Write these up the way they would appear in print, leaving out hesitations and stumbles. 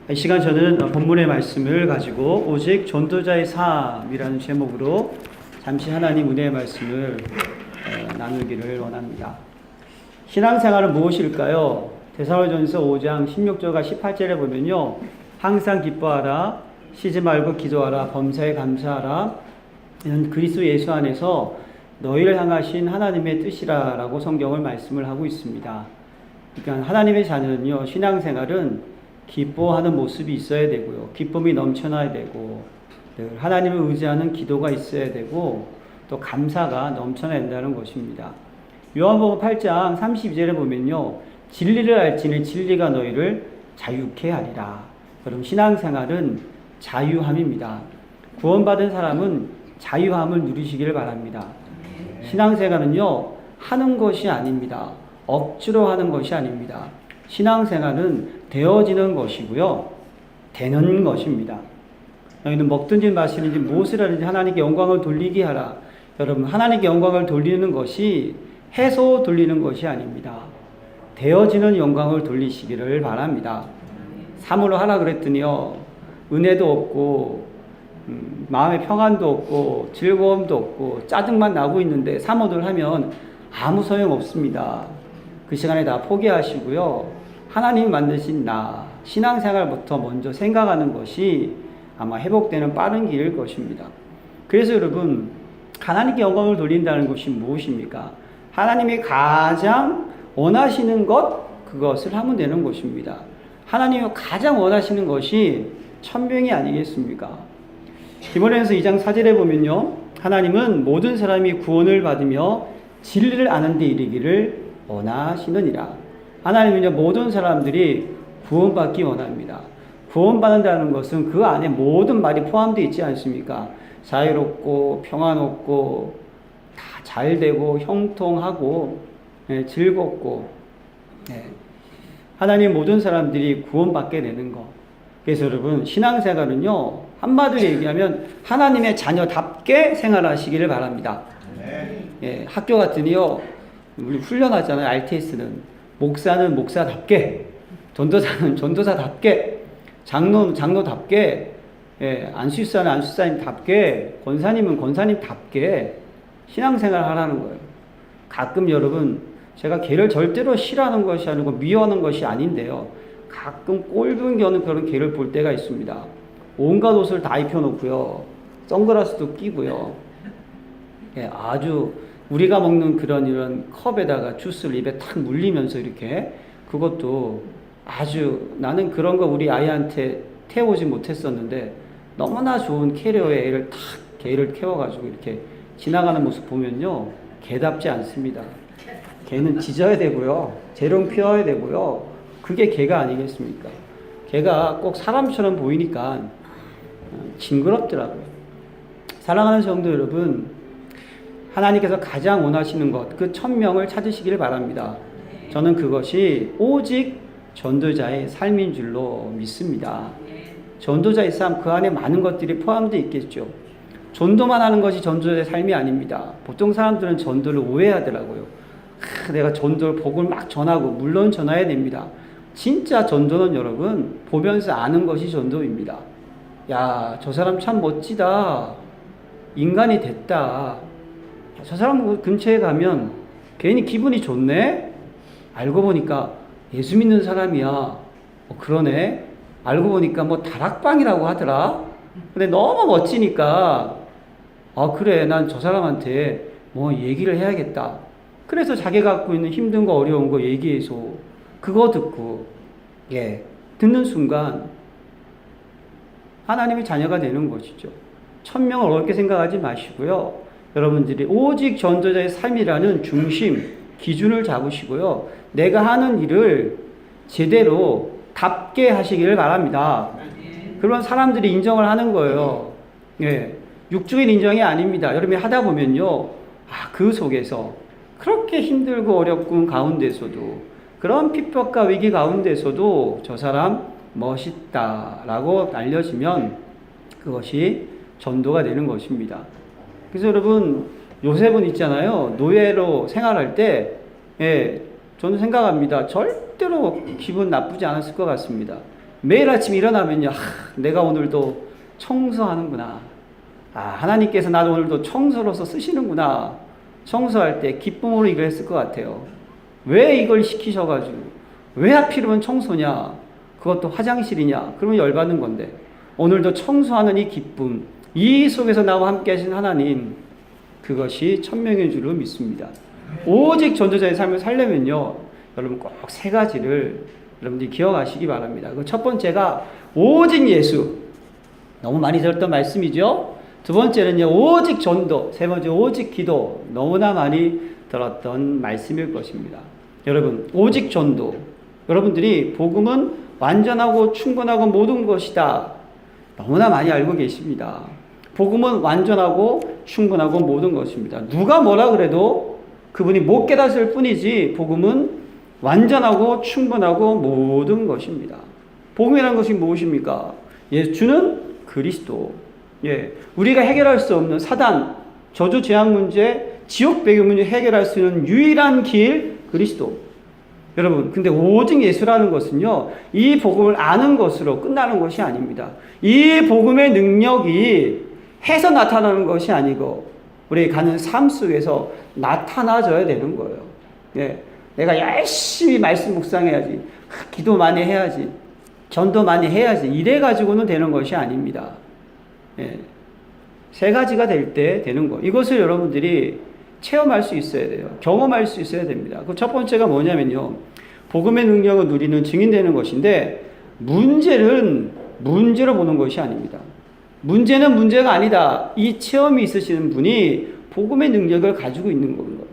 이 시간 저는 본문의 말씀을 가지고 오직 전도자의 삶이라는 제목으로 잠시 하나님 은혜의 말씀을 나누기를 원합니다. 신앙생활은 무엇일까요? 데살로니가전서 5장 16절과 18절에 보면요, 항상 기뻐하라, 쉬지 말고 기도하라, 범사에 감사하라, 이는 그리스도 예수 안에서 너희를 향하신 하나님의 뜻이라라고 성경을 말씀을 하고 있습니다. 그러니까 하나님의 자녀는요, 신앙생활은 기뻐하는 모습이 있어야 되고요, 기쁨이 넘쳐나야 되고, 하나님을 의지하는 기도가 있어야 되고, 또 감사가 넘쳐나야 된다는 것입니다. 요한복음 8장 32절에 보면요, 진리를 알지니 진리가 너희를 자유케 하리라. 여러분, 신앙생활은 자유함입니다. 구원받은 사람은 자유함을 누리시기를 바랍니다. 신앙생활은요, 하는 것이 아닙니다. 억지로 하는 것이 아닙니다. 신앙생활은 되어지는 것이고요, 되는 것입니다. 너희는 먹든지 마시든지 무엇을 하든지 하나님께 영광을 돌리게 하라. 여러분, 하나님께 영광을 돌리는 것이 해서 돌리는 것이 아닙니다. 되어지는 영광을 돌리시기를 바랍니다. 사모를 하라 그랬더니요, 은혜도 없고 마음의 평안도 없고 즐거움도 없고 짜증만 나고 있는데 사모들 하면 아무 소용 없습니다. 그 시간에 다 포기하시고요, 하나님이 만드신 나, 신앙생활부터 먼저 생각하는 것이 아마 회복되는 빠른 길일 것입니다. 그래서 여러분, 하나님께 영광을 돌린다는 것이 무엇입니까? 하나님이 가장 원하시는 것, 그것을 하면 되는 것입니다. 하나님이 가장 원하시는 것이 천명이 아니겠습니까? 디모데전서 2장 4절에 보면요, 하나님은 모든 사람이 구원을 받으며 진리를 아는 데 이르기를 원하시느니라. 하나님은요, 모든 사람들이 구원받기 원합니다. 구원받는다는 것은 그 안에 모든 말이 포함되어 있지 않습니까? 자유롭고 평안롭고 다 잘되고 형통하고 즐겁고, 하나님 모든 사람들이 구원받게 되는 것. 그래서 여러분, 신앙생활은요, 한마디로 얘기하면 하나님의 자녀답게 생활하시기를 바랍니다. 학교 같으니요, 우리 훈련하잖아요. RTS는 목사는 목사답게, 전도사는 전도사답게, 장로는 장로답게, 안수사는 안수사님답게, 권사님은 권사님답게 신앙생활 하라는 거예요. 가끔 여러분, 제가 개를 절대로 싫어하는 것이 아니고 미워하는 것이 아닌데요, 가끔 꼴분 겨는 그런 개를 볼 때가 있습니다. 온갖 옷을 다 입혀놓고요, 선글라스도 끼고요, 아주 우리가 먹는 이런 컵에다가 주스를 입에 탁 물리면서 이렇게, 그것도 아주, 나는 그런 거 우리 아이한테 태워오지 못했었는데 너무나 좋은 캐리어에 개를 태워가지고 이렇게 지나가는 모습 보면요, 개답지 않습니다. 개는 짖어야 되고요, 재롱 피워야 되고요, 그게 개가 아니겠습니까? 개가 꼭 사람처럼 보이니까 징그럽더라고요. 사랑하는 성도 여러분, 하나님께서 가장 원하시는 것, 그 천명을 찾으시기를 바랍니다. 저는 그것이 오직 전도자의 삶인 줄로 믿습니다. 전도자의 삶, 그 안에 많은 것들이 포함되어 있겠죠. 전도만 하는 것이 전도자의 삶이 아닙니다. 보통 사람들은 전도를 오해하더라고요. 내가 전도를 복을 막 전하고, 물론 전해야 됩니다. 진짜 전도는 여러분, 보면서 아는 것이 전도입니다. 야, 저 사람 참 멋지다, 인간이 됐다, 저 사람 근처에 가면 괜히 기분이 좋네? 알고 보니까 예수 믿는 사람이야. 그러네? 알고 보니까 다락방이라고 하더라? 근데 너무 멋지니까, 그래, 난 저 사람한테 얘기를 해야겠다. 그래서 자기가 갖고 있는 힘든 거 어려운 거 얘기해서 그거 듣고, 듣는 순간 하나님의 자녀가 되는 것이죠. 천명을 어렵게 생각하지 마시고요, 여러분들이 오직 전도자의 삶이라는 중심, 기준을 잡으시고요, 내가 하는 일을 제대로 답게 하시기를 바랍니다. 그러면 사람들이 인정을 하는 거예요. 육적인 인정이 아닙니다. 여러분이 하다 보면요, 그 속에서 그렇게 힘들고 어렵군 가운데서도, 그런 핍박과 위기 가운데서도 저 사람 멋있다라고 알려지면 그것이 전도가 되는 것입니다. 그래서 여러분, 요셉은 있잖아요, 노예로 생활할 때, 저는 생각합니다. 절대로 기분 나쁘지 않았을 것 같습니다. 매일 아침 일어나면요, 내가 오늘도 청소하는구나. 하나님께서 나도 오늘도 청소로서 쓰시는구나. 청소할 때 기쁨으로 이걸 했을 것 같아요. 왜 이걸 시키셔가지고, 왜 하필이면 청소냐? 그것도 화장실이냐? 그러면 열받는 건데, 오늘도 청소하는 이 기쁨, 이 속에서 나와 함께 하신 하나님, 그것이 천명인 줄로 믿습니다. 오직 전도자의 삶을 살려면요, 여러분 꼭 세 가지를 여러분들이 기억하시기 바랍니다. 그 첫 번째가 오직 예수. 너무 많이 들었던 말씀이죠. 두 번째는요, 오직 전도. 세 번째, 오직 기도. 너무나 많이 들었던 말씀일 것입니다. 여러분, 오직 전도. 여러분들이 복음은 완전하고 충분하고 모든 것이다. 너무나 많이 알고 계십니다. 복음은 완전하고 충분하고 모든 것입니다. 누가 뭐라 그래도 그분이 못 깨닫을 뿐이지 복음은 완전하고 충분하고 모든 것입니다. 복음이라는 것이 무엇입니까? 주는 그리스도. 우리가 해결할 수 없는 사단, 저주 재앙 문제, 지옥 배경 문제 해결할 수 있는 유일한 길, 그리스도. 여러분, 근데 오직 예수라는 것은요, 이 복음을 아는 것으로 끝나는 것이 아닙니다. 이 복음의 능력이 해서 나타나는 것이 아니고, 우리 가는 삶 속에서 나타나져야 되는 거예요. 내가 열심히 말씀 묵상해야지, 기도 많이 해야지, 전도 많이 해야지, 이래가지고는 되는 것이 아닙니다. 세 가지가 될 때 되는 거. 이것을 여러분들이 체험할 수 있어야 돼요. 경험할 수 있어야 됩니다. 그 첫 번째가 뭐냐면요, 복음의 능력을 누리는 증인되는 것인데, 문제는 문제로 보는 것이 아닙니다. 문제는 문제가 아니다. 이 체험이 있으시는 분이 복음의 능력을 가지고 있는 겁니다.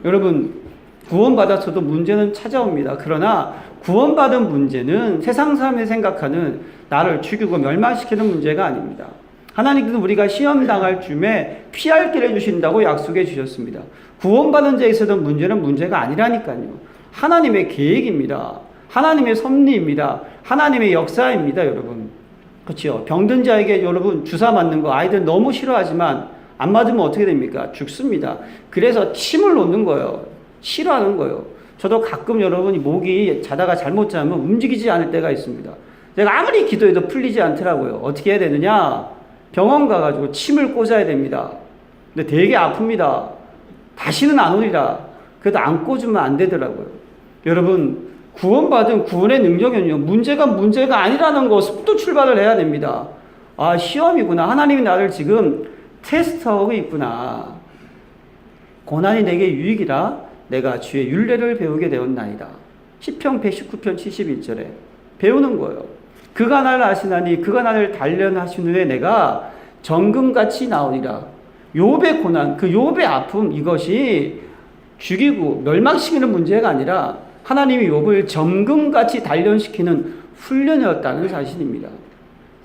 여러분, 구원받아서도 문제는 찾아옵니다. 그러나 구원받은 문제는 세상 사람이 생각하는 나를 죽이고 멸망시키는 문제가 아닙니다. 하나님께서 우리가 시험당할 쯤에 피할 길을 주신다고 약속해 주셨습니다. 구원받은 자에 있어도 문제는 문제가 아니라니까요. 하나님의 계획입니다. 하나님의 섭리입니다. 하나님의 역사입니다, 여러분. 그렇죠? 병든 자에게 여러분 주사 맞는 거 아이들 너무 싫어하지만 안 맞으면 어떻게 됩니까? 죽습니다. 그래서 침을 놓는 거예요. 싫어하는 거예요. 저도 가끔 여러분이 목이 자다가 잘못 자면 움직이지 않을 때가 있습니다. 내가 아무리 기도해도 풀리지 않더라고요. 어떻게 해야 되느냐? 병원 가가지고 침을 꽂아야 됩니다. 근데 되게 아픕니다. 다시는 안 오리라. 그래도 안 꽂으면 안 되더라고요. 여러분, 구원받은 구원의 능력은요, 문제가 아니라는 것부터 출발을 해야 됩니다. 시험이구나. 하나님이 나를 지금 테스트하고 있구나. 고난이 내게 유익이라 내가 주의 율례를 배우게 되었나이다. 시편 119편 71절에 배우는 거예요. 그가 나를 아시나니 그가 나를 단련하신 후에 내가 정금같이 나오리라. 욥의 고난, 그 욥의 아픔, 이것이 죽이고 멸망시키는 문제가 아니라 하나님이 욥을 정금같이 단련시키는 훈련이었다는 사실입니다.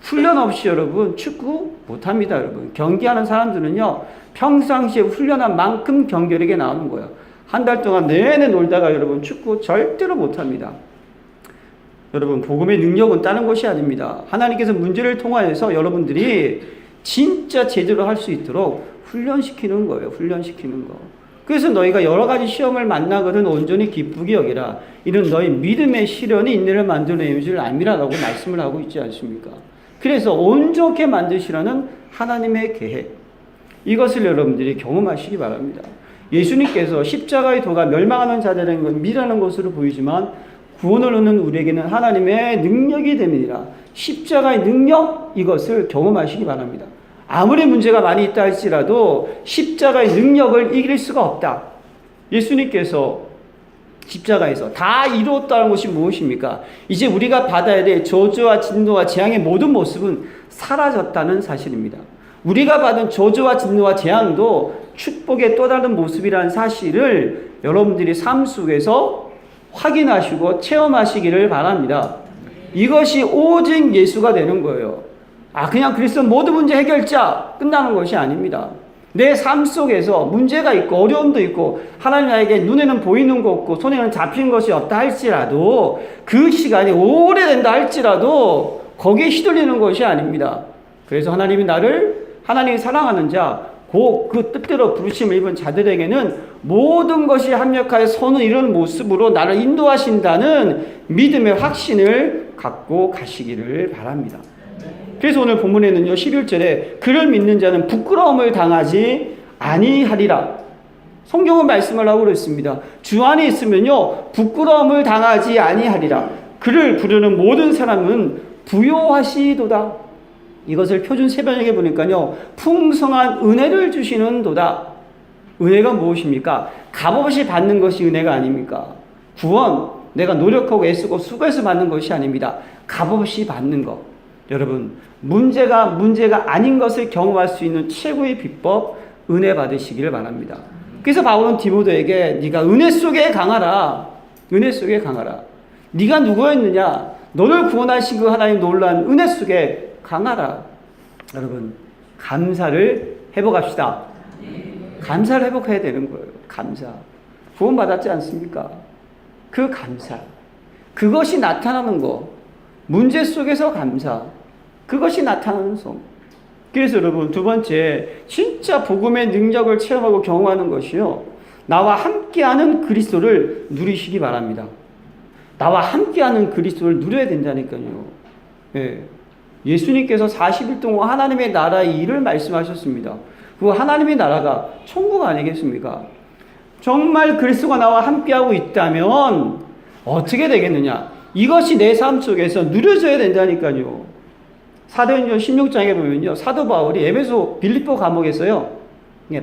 훈련 없이 여러분 축구 못합니다. 여러분, 경기하는 사람들은요, 평상시에 훈련한 만큼 경기력에 나오는 거예요. 한 달 동안 내내 놀다가 여러분 축구 절대로 못합니다. 여러분, 복음의 능력은 다른 것이 아닙니다. 하나님께서 문제를 통하여서 여러분들이 진짜 제대로 할 수 있도록 훈련시키는 거예요. 훈련시키는 거. 그래서 너희가 여러 가지 시험을 만나거든 온전히 기쁘게 여기라. 이는 너희 믿음의 시련이 인내를 만들어내는 줄 알미라라고 말씀을 하고 있지 않습니까? 그래서 온 좋게 만드시라는 하나님의 계획. 이것을 여러분들이 경험하시기 바랍니다. 예수님께서 십자가의 도가 멸망하는 자들에게 미라는 것으로 보이지만 구원을 얻는 우리에게는 하나님의 능력이 됩니다. 십자가의 능력, 이것을 경험하시기 바랍니다. 아무리 문제가 많이 있다 할지라도 십자가의 능력을 이길 수가 없다. 예수님께서 십자가에서 다 이루었다는 것이 무엇입니까? 이제 우리가 받아야 될 저주와 진노와 재앙의 모든 모습은 사라졌다는 사실입니다. 우리가 받은 저주와 진노와 재앙도 축복의 또 다른 모습이라는 사실을 여러분들이 삶 속에서 확인하시고 체험하시기를 바랍니다. 이것이 오직 예수가 되는 거예요. 그냥 그리스도 모든 문제 해결자 끝나는 것이 아닙니다. 내 삶 속에서 문제가 있고 어려움도 있고 하나님 나에게 눈에는 보이는 거 없고 손에는 잡힌 것이 없다 할지라도 그 시간이 오래된다 할지라도 거기에 휘둘리는 것이 아닙니다. 그래서 하나님이 나를 하나님이 사랑하는 자 그 뜻대로 부르심을 입은 자들에게는 모든 것이 합력하여 선을 이루는 모습으로 나를 인도하신다는 믿음의 확신을 갖고 가시기를 바랍니다. 그래서 오늘 본문에는요, 11절에 그를 믿는 자는 부끄러움을 당하지 아니하리라. 성경은 말씀을 하고 있습니다. 주 안에 있으면요, 부끄러움을 당하지 아니하리라. 그를 부르는 모든 사람은 부요하시도다. 이것을 표준 세번역에 보니까요, 풍성한 은혜를 주시는 도다. 은혜가 무엇입니까? 값없이 받는 것이 은혜가 아닙니까? 구원, 내가 노력하고 애쓰고 수고해서 받는 것이 아닙니다. 값없이 받는 것. 여러분, 문제가 아닌 것을 경험할 수 있는 최고의 비법, 은혜 받으시기를 바랍니다. 그래서 바울은 디모데에게 네가 은혜 속에 강하라. 은혜 속에 강하라. 네가 누구였느냐? 너를 구원하신 그 하나님 놀라운 은혜 속에 강하라. 여러분, 감사를 회복합시다. 감사를 회복해야 되는 거예요. 감사. 구원받았지 않습니까? 그 감사. 그것이 나타나는 거. 문제 속에서 감사. 그것이 나타나는 성. 그래서 여러분, 두 번째, 진짜 복음의 능력을 체험하고 경험하는 것이요, 나와 함께하는 그리스도를 누리시기 바랍니다. 나와 함께하는 그리스도를 누려야 된다니까요. 예. 예수님께서 40일 동안 하나님의 나라의 일을 말씀하셨습니다. 그 하나님의 나라가 천국 아니겠습니까? 정말 그리스도가 나와 함께하고 있다면 어떻게 되겠느냐? 이것이 내 삶 속에서 누려져야 된다니까요. 사도행전 16장에 보면요, 사도 바울이 에베소 빌립보 감옥에서요,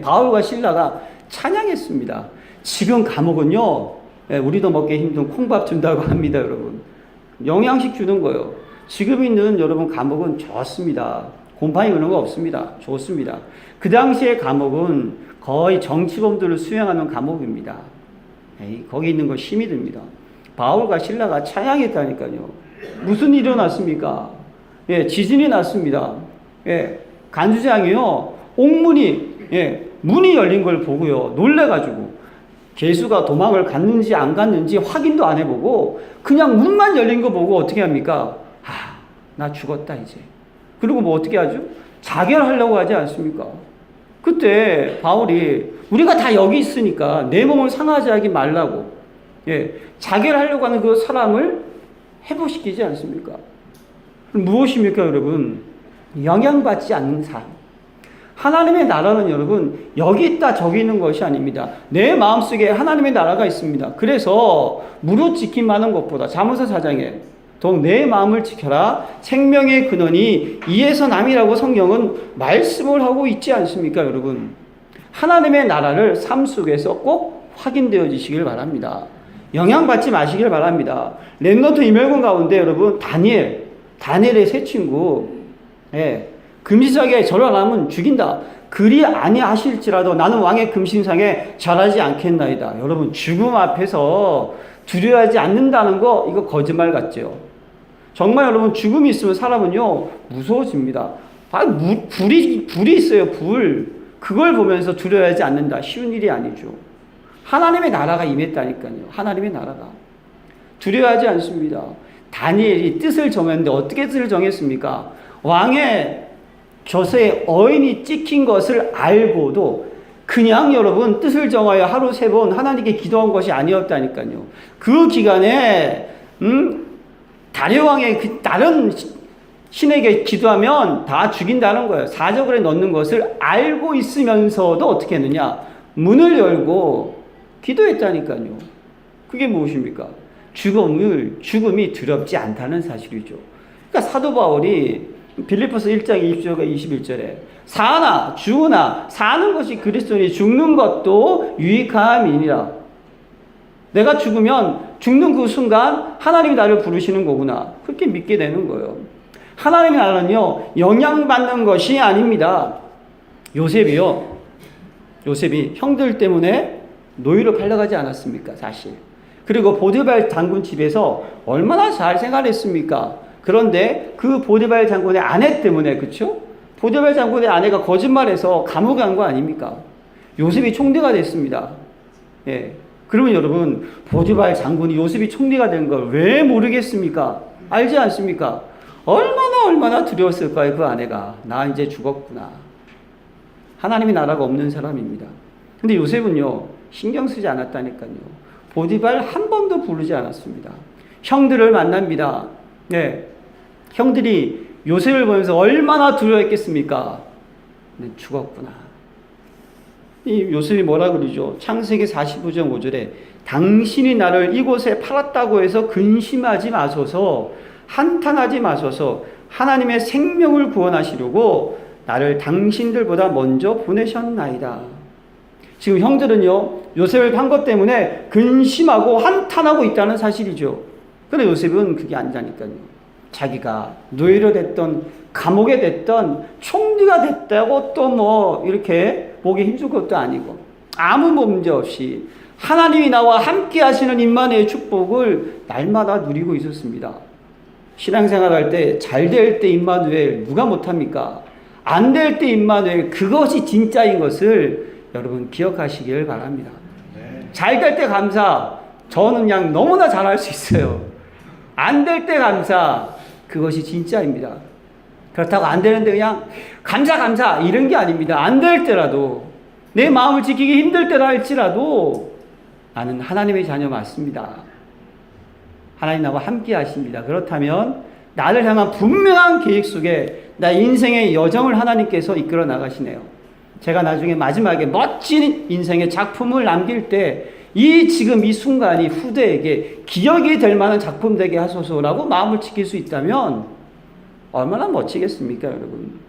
바울과 실라가 찬양했습니다. 지금 감옥은요, 우리도 먹기 힘든 콩밥 준다고 합니다, 여러분. 영양식 주는 거예요. 지금 있는 여러분 감옥은 좋습니다. 곰팡이 그런 거 없습니다. 좋습니다. 그 당시의 감옥은 거의 정치범들을 수용하는 감옥입니다. 거기 있는 거 힘이 듭니다. 바울과 실라가 찬양했다니까요. 무슨 일이 일어났습니까? 지진이 났습니다. 간주장이요, 옥문이, 문이 열린 걸 보고요, 놀래가지고, 죄수가 도망을 갔는지 안 갔는지 확인도 안 해보고, 그냥 문만 열린 거 보고 어떻게 합니까? 나 죽었다, 이제. 그리고 뭐 어떻게 하죠? 자결하려고 하지 않습니까? 그때 바울이, 우리가 다 여기 있으니까 내 몸을 상하지 하지 말라고, 자결하려고 하는 그 사람을 회복시키지 않습니까? 무엇입니까, 여러분? 영향받지 않는 삶. 하나님의 나라는 여러분, 여기 있다 저기 있는 것이 아닙니다. 내 마음속에 하나님의 나라가 있습니다. 그래서 무릇 지킴하는 것보다, 잠언서 4장에 더욱 내 마음을 지켜라. 생명의 근원이 이에서 남이라고 성경은 말씀을 하고 있지 않습니까, 여러분? 하나님의 나라를 삶 속에서 꼭 확인되어지시길 바랍니다. 영향받지 마시길 바랍니다. 렘넌트 임혈군 가운데 여러분, 다니엘의 세 친구, 금시석에 절을 안 하면 죽인다. 그리 아니하실지라도 나는 왕의 금신상에 절하지 않겠나이다. 여러분, 죽음 앞에서 두려워하지 않는다는 거, 이거 거짓말 같죠? 정말 여러분, 죽음이 있으면 사람은요, 무서워집니다. 불이 있어요, 불. 그걸 보면서 두려워하지 않는다. 쉬운 일이 아니죠. 하나님의 나라가 임했다니까요. 하나님의 나라가. 두려워하지 않습니다. 다니엘이 뜻을 정했는데 어떻게 뜻을 정했습니까? 왕의 곁에 어인이 찍힌 것을 알고도 그냥 여러분 뜻을 정하여 하루 3번 하나님께 기도한 것이 아니었다니까요. 그 기간에 다려왕의 다른 신에게 기도하면 다 죽인다는 거예요. 사적으로 넣는 것을 알고 있으면서도 어떻게 했느냐? 문을 열고 기도했다니까요. 그게 무엇입니까? 죽음이 두렵지 않다는 사실이죠. 그러니까 사도 바울이 빌립보서 1장 20절과 21절에 사나 죽으나 사는 것이 그리스도니 죽는 것도 유익함이니라. 내가 죽으면 죽는 그 순간 하나님이 나를 부르시는 거구나. 그렇게 믿게 되는 거예요. 하나님의 나라는요, 영향받는 것이 아닙니다. 요셉이 형들 때문에 노예로 팔려가지 않았습니까, 사실. 그리고 보디발 장군 집에서 얼마나 잘 생활했습니까? 그런데 그 보디발 장군의 아내 때문에, 그쵸? 보디발 장군의 아내가 거짓말해서 감옥에 간 거 아닙니까? 요셉이 총리가 됐습니다. 그러면 여러분, 보디발 장군이 요셉이 총리가 된 걸 왜 모르겠습니까? 알지 않습니까? 얼마나 두려웠을까요, 그 아내가. 나 이제 죽었구나. 하나님의 나라가 없는 사람입니다. 근데 요셉은요, 신경 쓰지 않았다니까요. 보디발 한 번도 부르지 않았습니다. 형들을 만납니다. 네. 형들이 요셉을 보면서 얼마나 두려워했겠습니까? 네, 죽었구나. 이 요셉이 뭐라 그러죠? 창세기 45장 5절에 당신이 나를 이곳에 팔았다고 해서 근심하지 마소서, 한탄하지 마소서, 하나님의 생명을 구원하시려고 나를 당신들보다 먼저 보내셨나이다. 지금 형들은요, 요셉을 판 것 때문에 근심하고 한탄하고 있다는 사실이죠. 그런데 요셉은 그게 아니라니까요. 자기가 노예로 됐던, 감옥에 됐던, 총리가 됐다고 또 뭐 이렇게 보기 힘줄 것도 아니고 아무 문제 없이 하나님이 나와 함께 하시는 임마누엘의 축복을 날마다 누리고 있었습니다. 신앙생활 할 때 잘 될 때 임마누엘 누가 못합니까? 안 될 때 임마누엘, 그것이 진짜인 것을 여러분 기억하시길 바랍니다. 잘 될 때 감사, 저는 그냥 너무나 잘할 수 있어요. 안 될 때 감사, 그것이 진짜입니다. 그렇다고 안 되는데 그냥 감사 이런 게 아닙니다. 안 될 때라도, 내 마음을 지키기 힘들 때라 할지라도 나는 하나님의 자녀 맞습니다. 하나님 나와 함께 하십니다. 그렇다면 나를 향한 분명한 계획 속에 나 인생의 여정을 하나님께서 이끌어 나가시네요. 제가 나중에 마지막에 멋진 인생의 작품을 남길 때 지금 이 순간이 후대에게 기억이 될 만한 작품 되게 하소서라고 마음을 지킬 수 있다면 얼마나 멋지겠습니까, 여러분?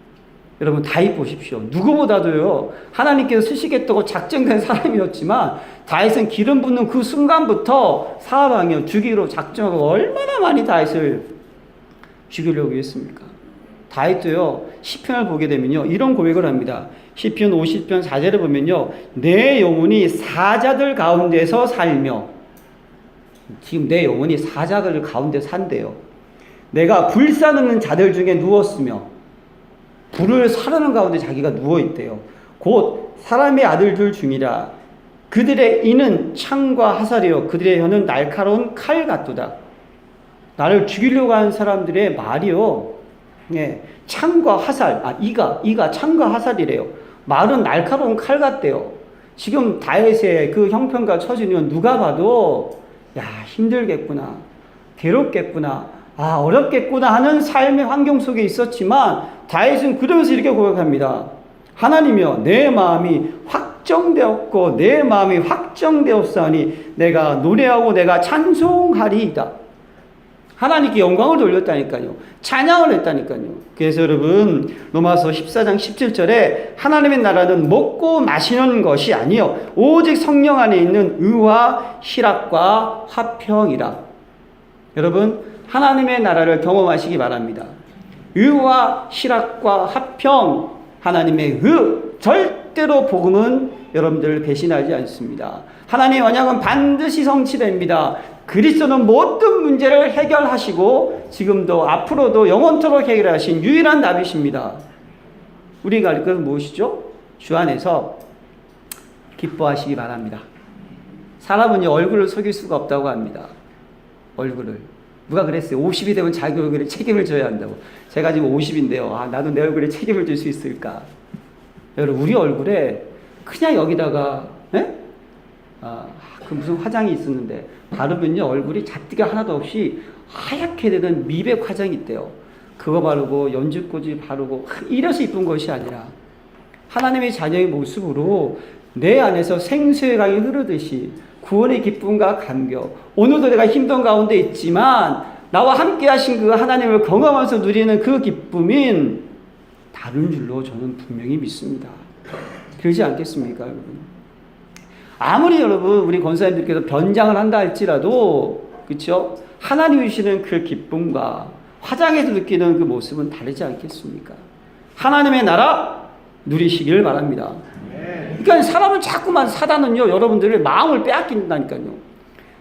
여러분 다윗 보십시오. 누구보다도요, 하나님께서 쓰시겠다고 작정된 사람이었지만 다윗은 기름 붓는 그 순간부터 사방에 죽이기로 작정하고 얼마나 많이 다윗을 죽이려고 했습니까? 다윗도요, 시편을 보게 되면요, 이런 고백을 합니다. 시편 50편 4절에 보면요, 내 영혼이 사자들 가운데서 살며, 지금 내 영혼이 사자들 가운데 산대요. 내가 불사르는 자들 중에 누웠으며, 불을 사르는 가운데 자기가 누워있대요. 곧 사람의 아들들 중이라. 그들의 이는 창과 화살이요 그들의 혀는 날카로운 칼 같도다. 나를 죽이려고 하는 사람들의 말이요, 예, 창과 화살, 이가 창과 화살이래요. 말은 날카로운 칼 같대요. 지금 다윗의 그 형편과 처지는 누가 봐도 야, 힘들겠구나, 괴롭겠구나, 어렵겠구나 하는 삶의 환경 속에 있었지만 다윗은 그러면서 이렇게 고백합니다. 하나님이여, 내 마음이 확정되었고 내 마음이 확정되었사니 내가 노래하고 내가 찬송하리이다. 하나님께 영광을 돌렸다니까요. 찬양을 했다니까요. 그래서 여러분, 로마서 14장 17절에 하나님의 나라는 먹고 마시는 것이 아니요 오직 성령 안에 있는 의와 희락과 화평이라. 여러분, 하나님의 나라를 경험하시기 바랍니다. 의와 희락과 화평, 하나님의 절대로 복음은 여러분들을 배신하지 않습니다. 하나님의 언약은 반드시 성취됩니다. 그리스도는 모든 문제를 해결하시고 지금도 앞으로도 영원토록 해결하신 유일한 답이십니다. 우리가 알 것은 무엇이죠? 주 안에서 기뻐하시기 바랍니다. 사람은요, 얼굴을 속일 수가 없다고 합니다. 얼굴을. 누가 그랬어요? 50이 되면 자기 얼굴에 책임을 져야 한다고. 제가 지금 50인데요. 나도 내 얼굴에 책임을 질 수 있을까? 여러분, 우리 얼굴에 그냥 여기다가, 그 무슨 화장이 있었는데, 바르면요, 얼굴이 잡티가 하나도 없이 하얗게 되는 미백 화장이 있대요. 그거 바르고, 연주꽂이 바르고, 이래서 이쁜 것이 아니라, 하나님의 자녀의 모습으로 내 안에서 생수의 강이 흐르듯이 구원의 기쁨과 감격, 오늘도 내가 힘든 가운데 있지만 나와 함께 하신 그 하나님을 경험하면서 누리는 그 기쁨인 다른 줄로 저는 분명히 믿습니다. 그러지 않겠습니까, 여러분? 아무리 여러분 우리 권사님들께서 변장을 한다 할지라도, 그렇죠? 하나님이 주시는 그 기쁨과 화장에서 느끼는 그 모습은 다르지 않겠습니까? 하나님의 나라 누리시길 바랍니다. 그러니까 사람은 자꾸만, 사단은요, 여러분들의 마음을 빼앗긴다니까요.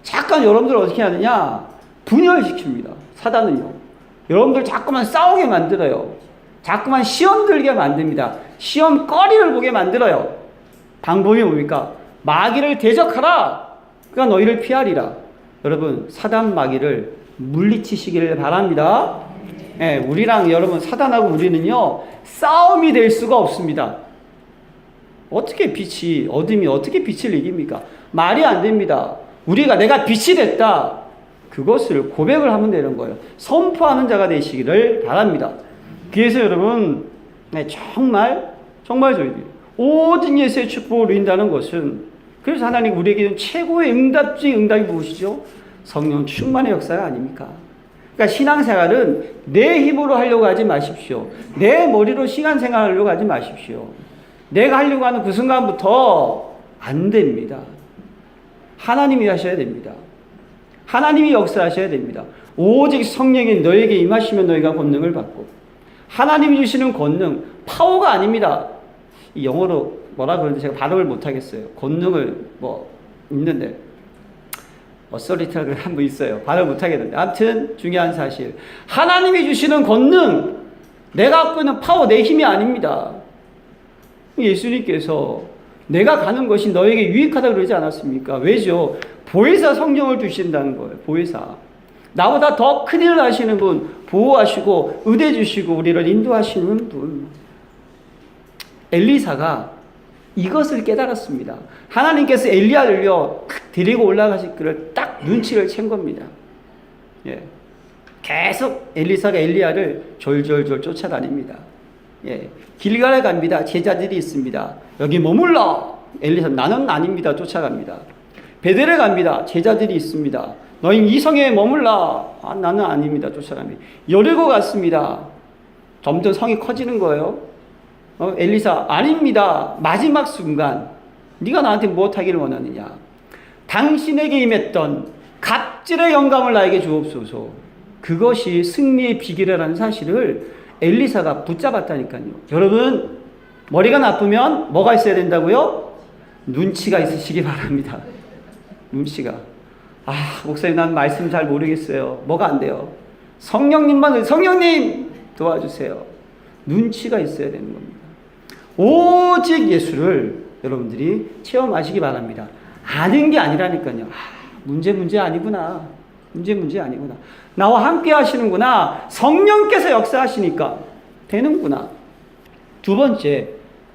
잠깐 여러분들 어떻게 하느냐? 분열시킵니다. 사단은요. 여러분들 자꾸만 싸우게 만들어요. 자꾸만 시험 들게 만듭니다. 시험 거리를 보게 만들어요. 방법이 뭡니까? 마귀를 대적하라. 그러니까 너희를 피하리라. 여러분, 사단 마귀를 물리치시기를 바랍니다. 예, 우리랑 여러분, 사단하고 우리는요, 싸움이 될 수가 없습니다. 어떻게 어둠이 어떻게 빛을 이깁니까? 말이 안 됩니다. 우리가 내가 빛이 됐다. 그것을 고백을 하면 되는 거예요. 선포하는 자가 되시기를 바랍니다. 그래서 여러분, 네, 정말 저희들이 오직 예수의 축복을 누린다는 것은, 그래서 하나님 우리에게는 최고의 응답 중의 응답이 무엇이죠? 성령 충만의 역사가 아닙니까? 그러니까 신앙생활은 내 힘으로 하려고 하지 마십시오. 내 머리로 신앙생활 하려고 하지 마십시오. 내가 하려고 하는 그 순간부터 안 됩니다. 하나님이 하셔야 됩니다. 하나님이 역사하셔야 됩니다. 오직 성령이 너에게 임하시면 너희가 권능을 받고, 하나님이 주시는 권능, 파워가 아닙니다. 이 영어로 뭐라 그러는지 제가 발음을 못하겠어요. 권능을 있는데 어서리티라고 한 분 있어요. 발음 못하겠는데 아무튼 중요한 사실, 하나님이 주시는 권능, 내가 갖고 있는 파워, 내 힘이 아닙니다. 예수님께서 내가 가는 것이 너에게 유익하다고 그러지 않았습니까? 왜죠? 보혜사 성령을 주신다는 거예요. 보혜사. 나보다 더 큰 일을 하시는 분, 보호하시고 의대 주시고 우리를 인도하시는 분. 엘리사가 이것을 깨달았습니다. 하나님께서 엘리야를요 데리고 올라가실 그를 딱 눈치를 챈 겁니다. 예. 계속 엘리사가 엘리야를 졸졸졸 쫓아다닙니다. 예. 길갈에 갑니다. 제자들이 있습니다. 여기 머물러. 엘리사, 나는 아닙니다. 쫓아갑니다. 베델에 갑니다. 제자들이 있습니다. 너희 이 성에 머물러. 나는 아닙니다. 쫓아갑니다. 여리고 갔습니다. 점점 성이 커지는 거예요. 엘리사, 아닙니다. 마지막 순간 네가 나한테 무엇하기를 원하느냐? 당신에게 임했던 갑질의 영감을 나에게 주옵소서. 그것이 승리의 비결이라는 사실을 엘리사가 붙잡았다니까요. 여러분, 머리가 나쁘면 뭐가 있어야 된다고요? 눈치가 있으시기 바랍니다. 눈치가. 목사님, 난 말씀 잘 모르겠어요. 뭐가 안 돼요? 성령님 도와주세요. 눈치가 있어야 되는 겁니다. 오직 예수를 여러분들이 체험하시기 바랍니다. 아는 게 아니라니까요. 문제 아니구나. 문제 아니구나. 나와 함께 하시는구나. 성령께서 역사하시니까 되는구나. 두 번째,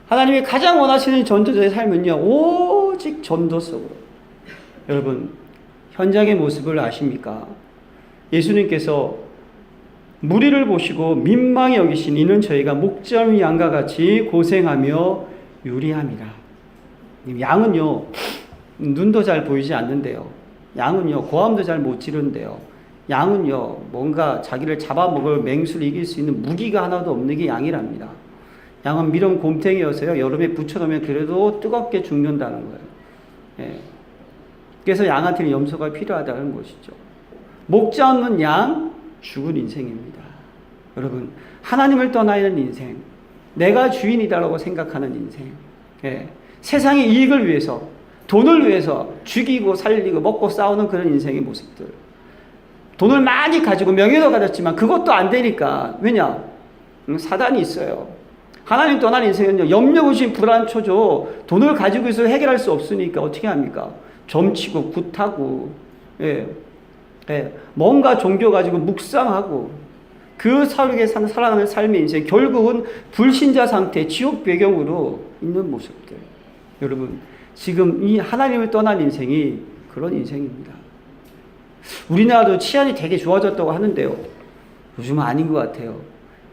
하나님이 가장 원하시는 전도자의 삶은요, 오직 전도 속으로. 여러분, 현장의 모습을 아십니까? 예수님께서 무리를 보시고 민망히 여기신 이는 저희가 목자의 양과 같이 고생하며 유리함이라. 양은요, 눈도 잘 보이지 않는데요. 양은요, 고함도 잘 못 지른대요. 양은요, 뭔가 자기를 잡아먹을 맹수를 이길 수 있는 무기가 하나도 없는 게 양이랍니다. 양은 미련 곰탱이여서요, 여름에 붙여놓으면 그래도 뜨겁게 죽는다는 거예요. 예. 그래서 양한테는 염소가 필요하다는 것이죠. 목자 없는 양, 죽은 인생입니다. 여러분, 하나님을 떠나 있는 인생, 내가 주인이다라고 생각하는 인생, 예. 세상의 이익을 위해서, 돈을 위해서 죽이고 살리고 먹고 싸우는 그런 인생의 모습들. 돈을 많이 가지고 명예도 가졌지만 그것도 안 되니까. 왜냐? 사단이 있어요. 하나님 떠난 인생은요, 염려무신 불안초조, 돈을 가지고 있어 해결할 수 없으니까 어떻게 합니까? 점치고 굿하고, 예. 예. 뭔가 종교 가지고 묵상하고, 그 사르게 살아가는 삶의 인생, 결국은 불신자 상태, 지옥 배경으로 있는 모습들. 여러분, 지금 이 하나님을 떠난 인생이 그런 인생입니다. 우리나라도 치안이 되게 좋아졌다고 하는데요, 요즘은 아닌 것 같아요.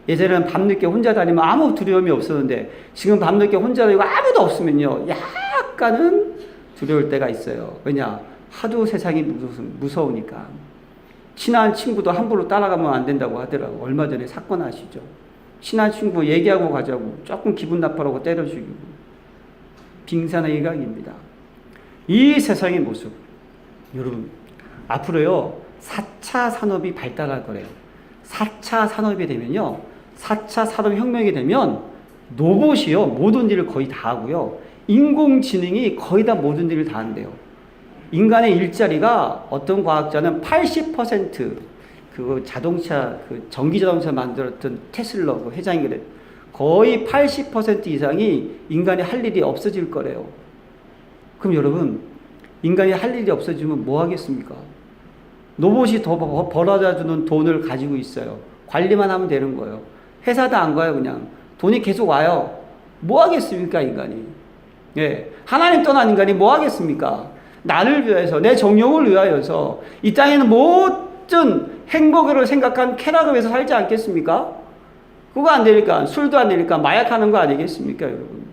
예전에는 밤늦게 혼자 다니면 아무 두려움이 없었는데, 지금 밤늦게 혼자 다니고 아무도 없으면요, 약간은 두려울 때가 있어요. 왜냐? 하도 세상이 무서우니까. 친한 친구도 함부로 따라가면 안 된다고 하더라고. 얼마 전에 사건 아시죠? 친한 친구 얘기하고 가자고 조금 기분 나빠라고 때려 죽이고. 빙산의 일각입니다. 이 세상의 모습. 여러분, 앞으로요, 4차 산업이 발달할 거래요. 4차 산업이 되면요, 4차 산업혁명이 되면 로봇이요, 모든 일을 거의 다 하고요, 인공지능이 거의 다 모든 일을 다 한대요. 인간의 일자리가 어떤 과학자는 80% 그 자동차, 그 전기자동차 만들었던 테슬라 그 회장이 그래. 거의 80% 이상이 인간이 할 일이 없어질 거래요. 그럼 여러분, 인간이 할 일이 없어지면 뭐 하겠습니까? 로봇이 더 벌어다주는 돈을 가지고 있어요. 관리만 하면 되는 거예요. 회사도 안 가요, 그냥. 돈이 계속 와요. 뭐 하겠습니까, 인간이? 예, 하나님 떠난 인간이 뭐 하겠습니까? 나를 위해서, 내 정욕을 위하여서 이 땅에는 모든 행복을 생각한 쾌락을 위해서 살지 않겠습니까? 그거 안 되니까 술도 안 되니까 마약하는 거 아니겠습니까, 여러분?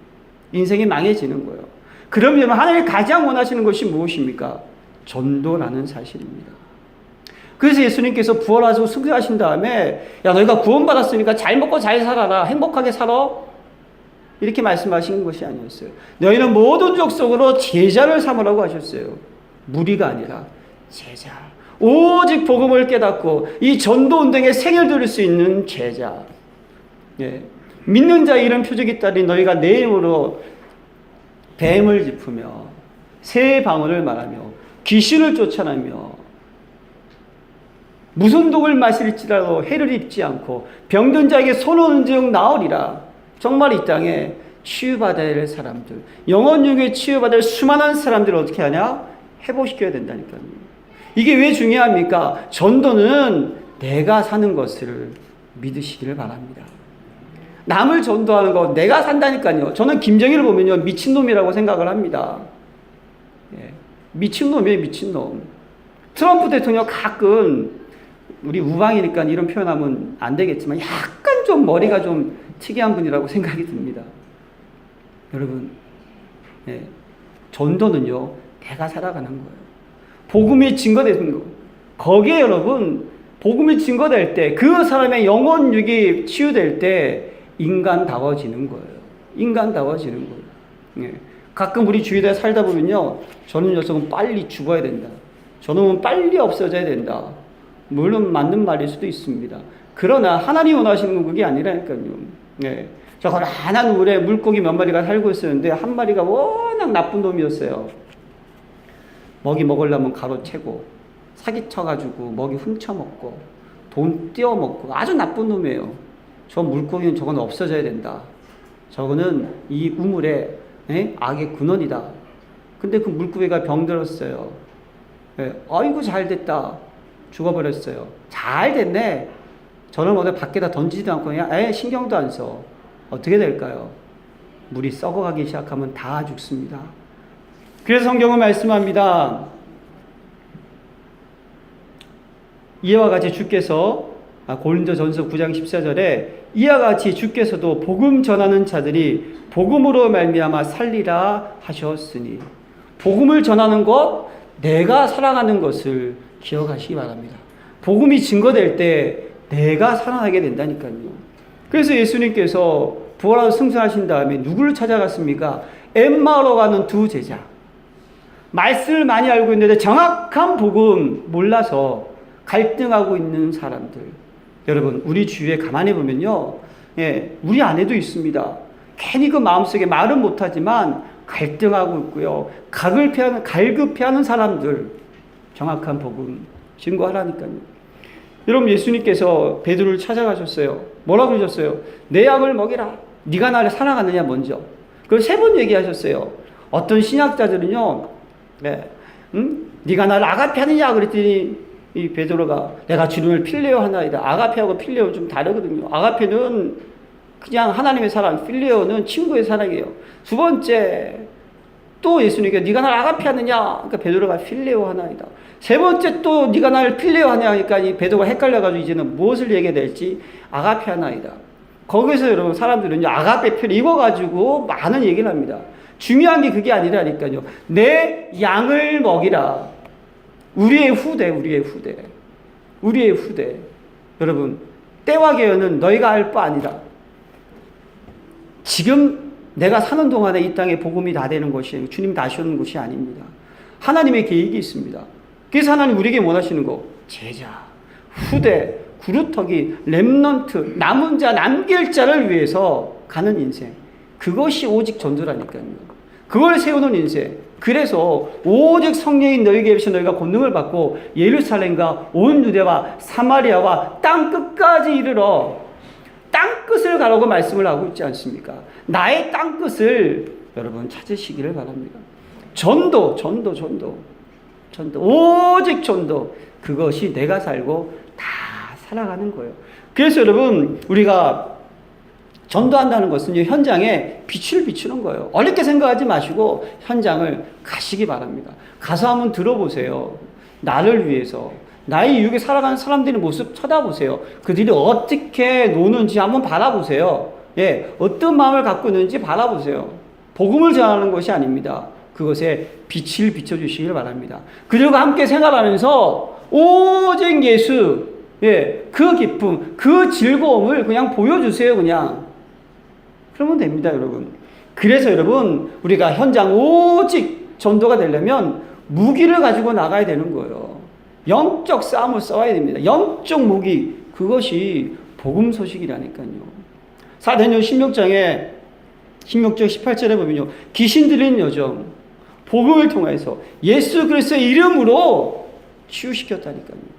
인생이 망해지는 거예요. 그러면 하나님이 가장 원하시는 것이 무엇입니까? 전도라는 사실입니다. 그래서 예수님께서 부활하시고 승천하신 다음에 야, 너희가 구원받았으니까 잘 먹고 잘 살아라, 행복하게 살아, 이렇게 말씀하신 것이 아니었어요. 너희는 모든 족속으로 제자를 삼으라고 하셨어요. 무리가 아니라 제자. 오직 복음을 깨닫고 이 전도 운동에 생을 들일 수 있는 제자. 예. 믿는 자의 이런 표적이 따르니 너희가 내 이름으로 뱀을 짚으며 새 방언을 말하며 귀신을 쫓아내며 무슨 독을 마실지라도 해를 입지 않고 병든 자에게 손 오는 즉 나으리라. 정말 이 땅에 치유받아야 할 사람들, 영혼육에 치유받을 수많은 사람들을 어떻게 하냐? 회복시켜야 된다니까요. 이게 왜 중요합니까? 전도는 내가 사는 것을 믿으시기를 바랍니다. 남을 전도하는 거 내가 산다니까요. 저는 김정일을 보면요, 미친놈이라고 생각을 합니다. 예, 미친놈이에요, 미친놈. 트럼프 대통령 가끔, 우리 우방이니까 이런 표현하면 안 되겠지만 약간 좀 머리가 좀 특이한 분이라고 생각이 듭니다. 여러분, 예, 전도는요, 내가 살아가는 거예요. 복음이 증거되는 거. 거기에 여러분, 복음이 증거될 때, 그 사람의 영혼육이 치유될 때 인간다워지는 거예요. 인간다워지는 거예요. 예. 가끔 우리 주위에 살다 보면요, 저는 녀석은 빨리 죽어야 된다. 저놈은 빨리 없어져야 된다. 물론 맞는 말일 수도 있습니다. 그러나 하나님 원하시는 건 그게 아니라니까요. 예. 저 가난한 물에 물고기 몇 마리가 살고 있었는데 한 마리가 워낙 나쁜 놈이었어요. 먹이 먹으려면 가로채고 사기쳐가지고 먹이 훔쳐먹고 돈 떼어먹고 아주 나쁜 놈이에요. 저 물고기는 저건 없어져야 된다. 저거는 이 우물의 악의 근원이다. 근데 그 물고기가 병들었어요. 예. 아이고 잘 됐다. 죽어버렸어요. 잘 됐네. 저는 어디 밖에다 던지지도 않고 그냥 신경도 안 써. 어떻게 될까요? 물이 썩어가기 시작하면 다 죽습니다. 그래서 성경은 말씀합니다. 이와 같이 주께서 고린도전서 9장 14절에 이와 같이 주께서도 복음 전하는 자들이 복음으로 말미암아 살리라 하셨으니, 복음을 전하는 것, 내가 살아가는 것을 기억하시기 바랍니다. 복음이 증거될 때 내가 살아나게 된다니까요. 그래서 예수님께서 부활하고 승천하신 다음에 누구를 찾아갔습니까? 엠마오로 가는 두 제자. 말씀을 많이 알고 있는데 정확한 복음 몰라서 갈등하고 있는 사람들. 여러분, 우리 주위에 가만히 보면요, 예, 우리 안에도 있습니다. 괜히 그 마음속에 말은 못하지만 갈등하고 있고요, 갈급해하는 사람들. 정확한 복음 증거하라니까요. 여러분, 예수님께서 베드로를 찾아가셨어요. 뭐라고 그러셨어요? 내 약을 먹이라. 네가 나를 사랑하느냐 먼저. 그걸 3번 얘기하셨어요. 어떤 신학자들은요, 네, 네가 나를 아가페 하느냐 그랬더니 이 베드로가 내가 주님을 필레오 하나이다. 아가페하고 필레오는 좀 다르거든요. 아가페는 그냥 하나님의 사랑, 필레오는 친구의 사랑이에요. 두 번째, 또 예수님께서 네가 나를 아가페 하느냐? 그러니까 베드로가 필레오 하나이다. 세 번째 또 네가 나를 필레오 하냐 하니까 이 베드로가 헷갈려가지고 이제는 무엇을 얘기해야 될지 아가페 하나이다. 거기서 여러분 사람들은요, 아가페 필 이거 가지고 많은 얘기를 합니다. 중요한 게 그게 아니라니까요. 내 양을 먹이라. 우리의 후대. 여러분, 때와 계연은 너희가 알 바 아니라. 지금 내가 사는 동안에 이 땅에 복음이 다 되는 것이 주님 다시 오는 것이 아닙니다. 하나님의 계획이 있습니다. 그래서 하나님 우리에게 원하시는 거, 제자, 후대, 구루터기, 렘넌트, 남은 자, 남길 자를 위해서 가는 인생. 그것이 오직 전도라니까요. 그걸 세우는 인생. 그래서 오직 성령이 너희에게 계셔 너희가 권능을 받고 예루살렘과 온 유대와 사마리아와 땅 끝까지 이르러 땅 끝을 가라고 말씀을 하고 있지 않습니까? 나의 땅 끝을 여러분 찾으시기를 바랍니다. 전도. 오직 전도. 그것이 내가 살고 다 살아가는 거예요. 그래서 여러분, 우리가 전도한다는 것은 현장에 빛을 비추는 거예요. 어렵게 생각하지 마시고 현장을 가시기 바랍니다. 가서 한번 들어보세요. 나를 위해서, 나의 이웃에 살아가는 사람들의 모습 쳐다보세요. 그들이 어떻게 노는지 한번 바라보세요. 예, 어떤 마음을 갖고 있는지 바라보세요. 복음을 전하는 것이 아닙니다. 그것에 빛을 비춰주시길 바랍니다. 그들과 함께 생활하면서 오직 예수, 예, 그 기쁨, 그 즐거움을 그냥 보여주세요. 그냥. 그러면 됩니다, 여러분. 그래서 여러분, 우리가 현장 오직 전도가 되려면 무기를 가지고 나가야 되는 거예요. 영적 싸움을 싸워야 됩니다. 영적 무기, 그것이 복음 소식이라니까요. 사도행전 16장에 18절에 보면요, 귀신 들린 여정, 복음을 통해서 예수 그리스도의 이름으로 치유시켰다니까요.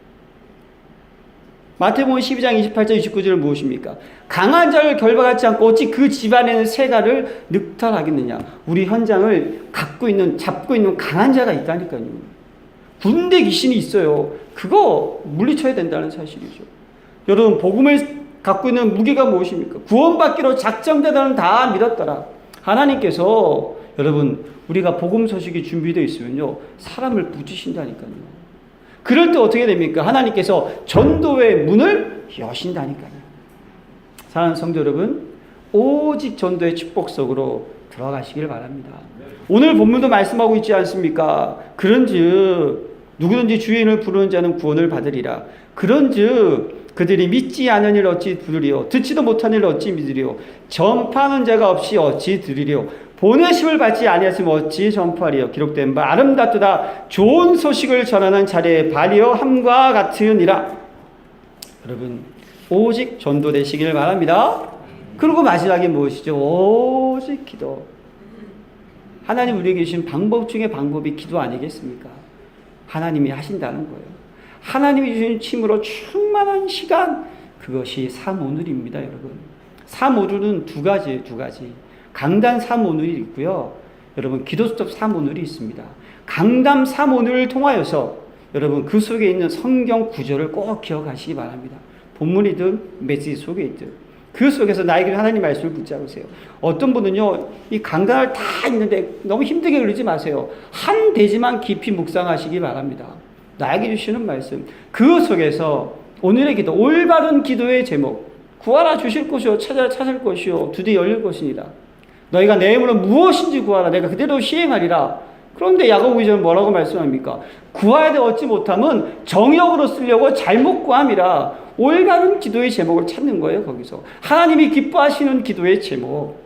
마태복음 12장 28절 29절은 무엇입니까? 강한 자를 결박하지 않고 어찌 그 집안에는 세가를 늑탈하겠느냐. 우리 현장을 잡고 있는 강한 자가 있다니까요. 군대 귀신이 있어요. 그거 물리쳐야 된다는 사실이죠. 여러분, 복음을 갖고 있는 무게가 무엇입니까? 구원받기로 작정되다는 다 믿었더라. 하나님께서 여러분, 우리가 복음 소식이 준비되어 있으면요, 사람을 부지신다니까요. 그럴 때 어떻게 됩니까? 하나님께서 전도의 문을 여신다니까요. 사랑하는 성도 여러분, 오직 전도의 축복 속으로 들어가시길 바랍니다. 오늘 본문도 말씀하고 있지 않습니까? 그런즉 누구든지 주의 이름을 부르는 자는 구원을 받으리라. 그런즉 그들이 믿지 않은 일 어찌 들으리요, 듣지도 못한 일 어찌 믿으리요, 전파하는 자가 없이 어찌 들으리요, 보내심을 받지 아니하시면 어찌 전파하리요. 기록된 바 아름답도다 좋은 소식을 전하는 자리에 발이요 함과 같으니라. 여러분, 오직 전도되시기를 바랍니다. 그리고 마지막에 무엇이죠? 오직 기도. 하나님 우리에게 주신 방법 중에 방법이 기도 아니겠습니까? 하나님이 하신다는 거예요. 하나님이 주신 침으로 충만한 시간, 그것이 삼오늘입니다, 여러분. 삼오늘은 두 가지. 강단 삼오늘이 있고요. 여러분, 기도수첩 삼오늘이 있습니다. 강단 삼오늘을 통하여서 여러분 그 속에 있는 성경 구절을 꼭 기억하시기 바랍니다. 본문이든 메시지 속에 있든 그 속에서 나에게 하나님 말씀을 붙잡으세요. 어떤 분은요, 이 강단을 다 있는데 너무 힘들게 그러지 마세요. 한 대지만 깊이 묵상하시기 바랍니다. 나에게 주시는 말씀, 그 속에서 오늘의 기도, 올바른 기도의 제목, 구하라 주실 것이요 찾아라 찾을 것이요 두드려 열릴 것이니라. 너희가 내 이름으로 무엇인지 구하라 내가 그대로 시행하리라. 그런데 야고보 2절은 뭐라고 말씀합니까? 구하되 얻지 못함은 정욕으로 쓰려고 잘못 구함이라. 올바른 기도의 제목을 찾는 거예요. 거기서 하나님이 기뻐하시는 기도의 제목,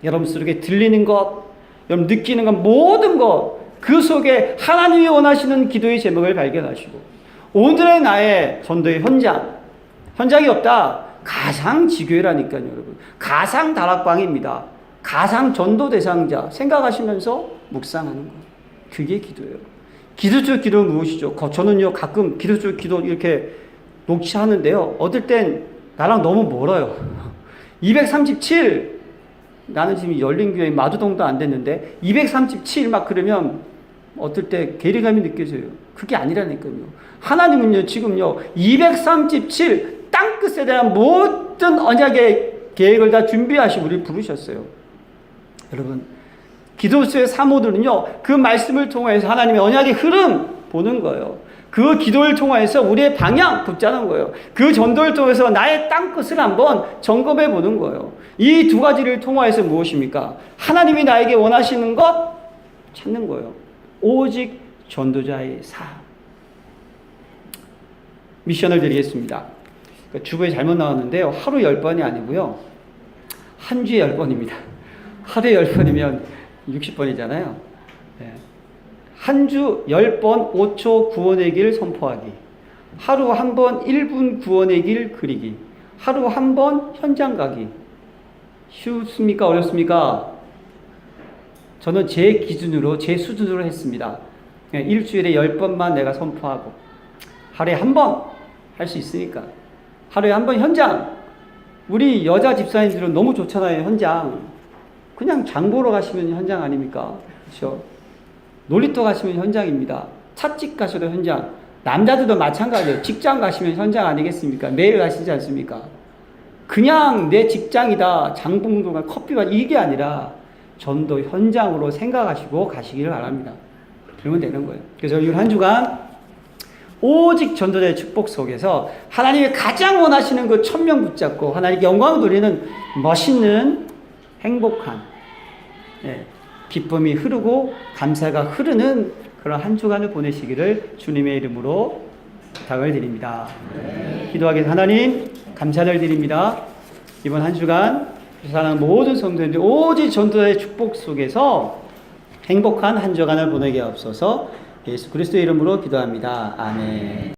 여러분 속에 들리는 것, 여러분 느끼는 것, 모든 것, 그 속에 하나님이 원하시는 기도의 제목을 발견하시고, 오늘의 나의 전도의 현장이 없다, 가상 지교회라니까요. 여러분, 가상 다락방입니다. 가상 전도 대상자 생각하시면서 묵상하는 것, 그게 기도예요. 기도적 기도는 무엇이죠? 저는요, 가끔 기도적 기도 이렇게 녹취하는데요, 어떨 땐 나랑 너무 멀어요. 237, 나는 지금 열린교회 마두동도 안 됐는데 237 막 그러면 어떨 때 괴리감이 느껴져요. 그게 아니라니까요. 하나님은요, 지금요 237 땅끝에 대한 모든 언약의 계획을 다 준비하시고 우리를 부르셨어요. 여러분, 기도수의 사모들은요, 그 말씀을 통해서 하나님의 언약의 흐름 보는 거예요. 그 기도를 통해서 우리의 방향 붙자는 거예요. 그 전도를 통해서 나의 땅끝을 한번 점검해 보는 거예요. 이 두 가지를 통해서 무엇입니까? 하나님이 나에게 원하시는 것 찾는 거예요. 오직 전도자의 삶. 미션을 드리겠습니다. 그러니까 주보에 잘못 나왔는데요, 하루 10번이 아니고요, 한 주에 10번입니다. 하루에 10번이면 60번이잖아요. 네. 한 주 10번 5초 구원의 길 선포하기, 하루 한 번 1분 구원의 길 그리기, 하루 한 번 현장 가기. 쉽습니까? 어렵습니까? 저는 제 기준으로, 제 수준으로 했습니다. 일주일에 10번만 내가 선포하고, 하루에 한 번 할 수 있으니까 하루에 한 번 현장. 우리 여자 집사님들은 너무 좋잖아요. 현장. 그냥 장 보러 가시면 현장 아닙니까? 그렇죠? 놀이터 가시면 현장입니다. 찻집 가셔도 현장. 남자들도 마찬가지예요. 직장 가시면 현장 아니겠습니까? 매일 가시지 않습니까? 그냥 내 직장이다, 장봉동가 커피밭 이게 아니라 전도 현장으로 생각하시고 가시기를 바랍니다. 그러면 되는 거예요. 그래서 이 한 주간 오직 전도자의 축복 속에서 하나님이 가장 원하시는 그 1000명 붙잡고 하나님께 영광을 돌리는 멋있는 행복한 기쁨이 흐르고 감사가 흐르는 그런 한 주간을 보내시기를 주님의 이름으로 부탁을 드립니다. 기도하기 하나님 감사를 드립니다. 이번 한 주간 사랑하는 모든 성도님들 오직 전도자의 축복 속에서 행복한 한 주간을 보내게 하옵소서. 예수 그리스도의 이름으로 기도합니다. 아멘.